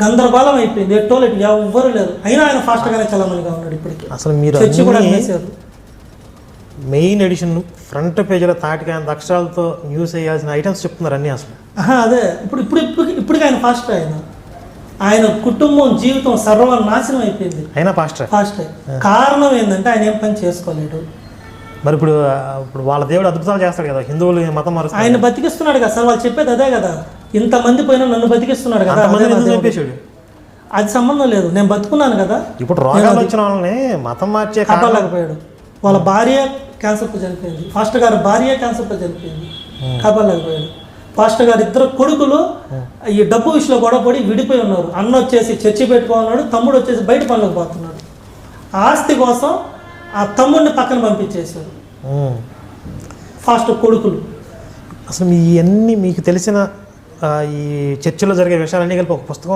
గందరగోళం అయిపోయింది. ఎట్టోళ్ళు ఎవ్వరు లేరు. అయినా ఆయన ఫాస్ట్గానే చలమణిగా ఉన్నాడు ఇప్పటికి. అసలు మీరు చర్చి కూడా అమ్మేశారు. మెయిన్ ఎడిషన్ ఫ్రంట్ పేజీలో తాటికాయంత అక్షరాలతో న్యూస్ వేయాల్సిన ఐటమ్స్ చెప్తున్నారు అన్నీ అసలు. అదే ఇప్పటికి ఆయన ఫాస్ట్. ఆయన కుటుంబం జీవితం సర్వనాశనం అయిపోయింది. అయినా ఫాస్ట్. కారణం ఏంటంటే ఆయన ఏం పని చేసుకోలేడు. మరి ఇప్పుడు వాళ్ళ దేవుడు అద్భుతాలు చేస్తాడు కదా, హిందువులు మతం మారుస్తారు. ఆయన బతికిస్తున్నాడు కదా సార్, వాళ్ళు చెప్పేది అదే కదా. ఇంతమంది పోయినా నన్ను బతికిస్తున్నాడు కదా. అది సంబంధం లేదు, నేను బతుకున్నాను కదా. ఇప్పుడు రోగాలు వచ్చిన వాళ్ళని మతం మార్చే కాపాడలేకపోయాడు. వాళ్ళ భార్య క్యాన్సర్తో చనిపోయింది. ఫాస్టర్ గారు భార్య క్యాన్సర్తో చనిపోయింది. కాపాడలేకపోయాడు. ఫాస్టర్ గారు 2 కొడుకులు ఈ డబ్బు విషయంలో గొడవ పడి విడిపోయి ఉన్నారు. అన్న వచ్చేసి చర్చి పెట్టుకున్నాడు, తమ్ముడు వచ్చేసి బయట పనులకు పోతున్నాడు. ఆస్తి కోసం ఆ తమ్ముడిని పక్కన పంపించేశారు ఫాస్టర్ కొడుకులు. అసలు ఇవన్నీ మీకు తెలిసిన ఈ చర్చిలో జరిగే విషయాలన్నీ కలిపి ఒక పుస్తకం